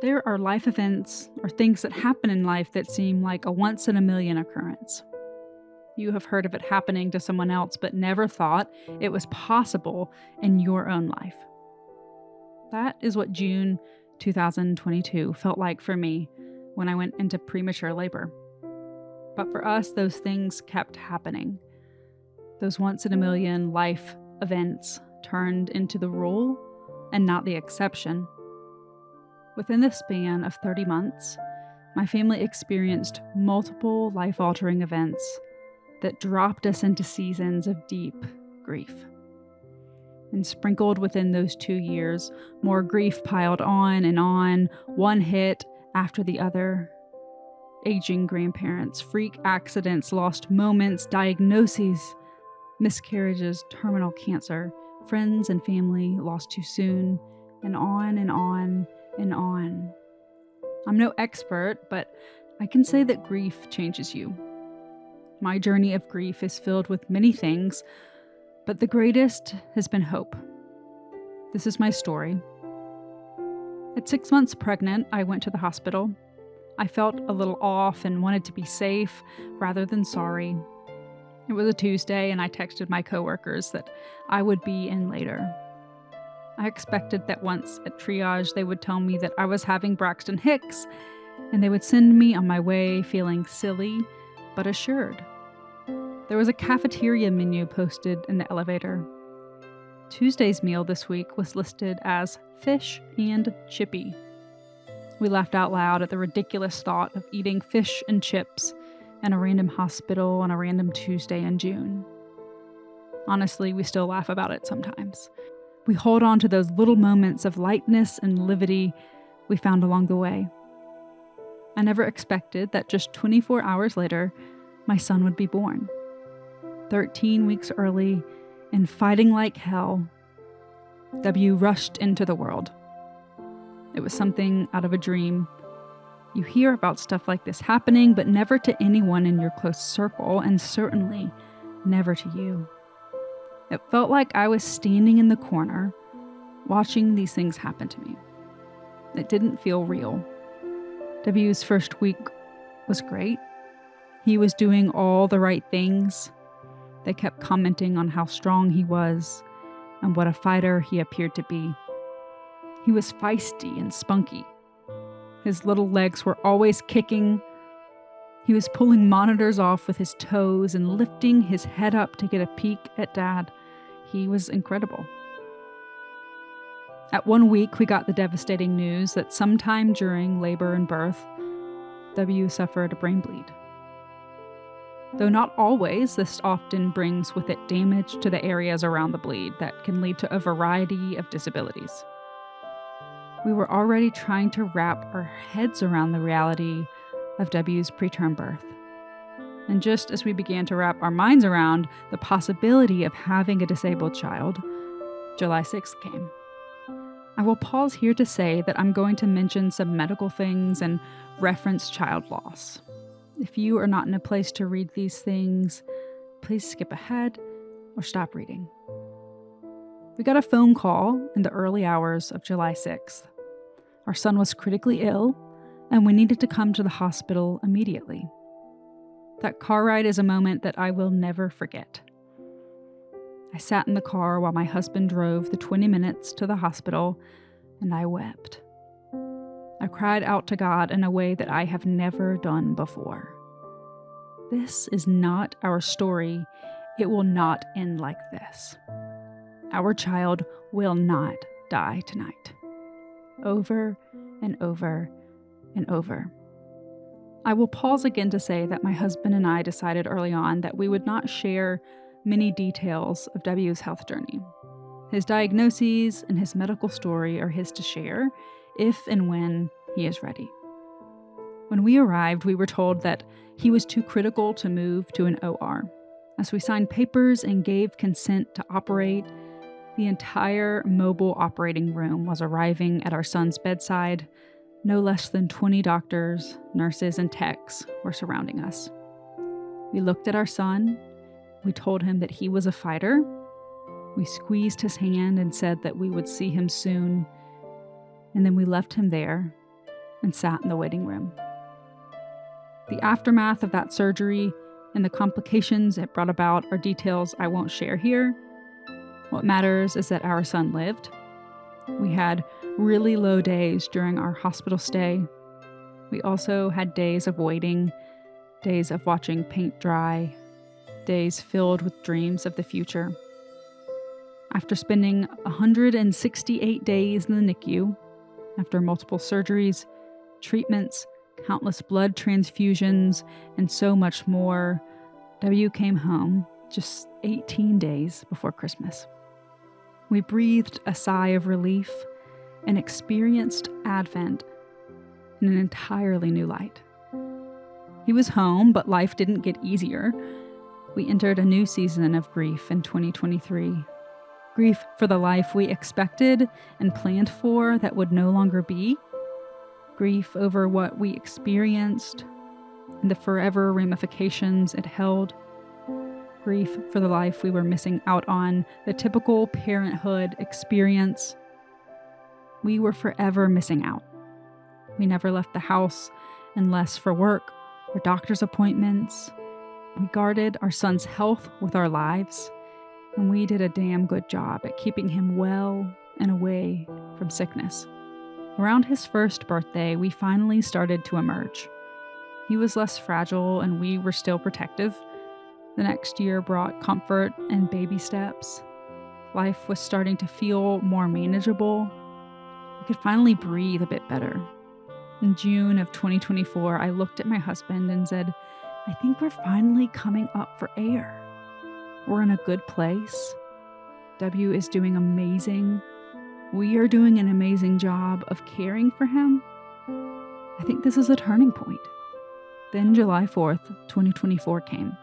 There are life events or things that happen in life that seem like a once in a million occurrence. You have heard of it happening to someone else, but never thought it was possible in your own life. That is what June 2022 felt like for me when I went into premature labor. But for us, those things kept happening. Those once in a million life events turned into the rule and not the exception. Within the span of 30 months, my family experienced multiple life-altering events that dropped us into seasons of deep grief. And sprinkled within those 2 years, more grief piled on, one hit after the other. Aging grandparents, freak accidents, lost moments, diagnoses, miscarriages, terminal cancer, friends and family lost too soon, and on and on and on. I'm no expert, but I can say that grief changes you. My journey of grief is filled with many things, but the greatest has been hope. This is my story. At 6 months pregnant, I went to the hospital. I felt a little off and wanted to be safe rather than sorry. It was a Tuesday, and I texted my coworkers that I would be in later. I expected that once at triage, they would tell me that I was having Braxton Hicks, and they would send me on my way feeling silly but assured. There was a cafeteria menu posted in the elevator. Tuesday's meal this week was listed as fish and chippy. We laughed out loud at the ridiculous thought of eating fish and chips in a random hospital on a random Tuesday in June. Honestly, we still laugh about it sometimes. We hold on to those little moments of lightness and levity we found along the way. I never expected that just 24 hours later, my son would be born. 13 weeks early, and fighting like hell, W rushed into the world. It was something out of a dream. You hear about stuff like this happening, but never to anyone in your close circle, and certainly never to you. It felt like I was standing in the corner, watching these things happen to me. It didn't feel real. W's first week was great. He was doing all the right things. They kept commenting on how strong he was and what a fighter he appeared to be. He was feisty and spunky. His little legs were always kicking. He was pulling monitors off with his toes and lifting his head up to get a peek at Dad. He was incredible. At 1 week, we got the devastating news that sometime during labor and birth, W suffered a brain bleed. Though not always, this often brings with it damage to the areas around the bleed that can lead to a variety of disabilities. We were already trying to wrap our heads around the reality of W's preterm birth. And just as we began to wrap our minds around the possibility of having a disabled child, July 6th came. I will pause here to say that I'm going to mention some medical things and reference child loss. If you are not in a place to read these things, please skip ahead or stop reading. We got a phone call in the early hours of July 6th. Our son was critically ill, and we needed to come to the hospital immediately. That car ride is a moment that I will never forget. I sat in the car while my husband drove the 20 minutes to the hospital, and I wept. I cried out to God in a way that I have never done before. This is not our story. It will not end like this. Our child will not die tonight. Over and over and over. I will pause again to say that my husband and I decided early on that we would not share many details of W's health journey. His diagnoses and his medical story are his to share if and when he is ready. When we arrived, we were told that he was too critical to move to an OR. As we signed papers and gave consent to operate, the entire mobile operating room was arriving at our son's bedside. No less than 20 doctors, nurses, and techs were surrounding us. We looked at our son. We told him that he was a fighter. We squeezed his hand and said that we would see him soon. And then we left him there and sat in the waiting room. The aftermath of that surgery and the complications it brought about are details I won't share here. What matters is that our son lived. We had really low days during our hospital stay. We also had days of waiting, days of watching paint dry, days filled with dreams of the future. After spending 168 days in the NICU, after multiple surgeries, treatments, countless blood transfusions, and so much more, W came home just 18 days before Christmas. We breathed a sigh of relief and experienced Advent in an entirely new light. He was home, but life didn't get easier. We entered a new season of grief in 2023. Grief for the life we expected and planned for that would no longer be. Grief over what we experienced and the forever ramifications it held. Grief for the life we were missing out on, the typical parenthood experience. We were forever missing out. We never left the house unless for work or doctor's appointments. We guarded our son's health with our lives, and we did a damn good job at keeping him well and away from sickness. Around his first birthday, we finally started to emerge. He was less fragile, and we were still protective. The next year brought comfort and baby steps. Life was starting to feel more manageable. We could finally breathe a bit better. In June of 2024, I looked at my husband and said, "I think we're finally coming up for air. We're in a good place. W is doing amazing. We are doing an amazing job of caring for him. I think this is a turning point." Then July 4th, 2024 came.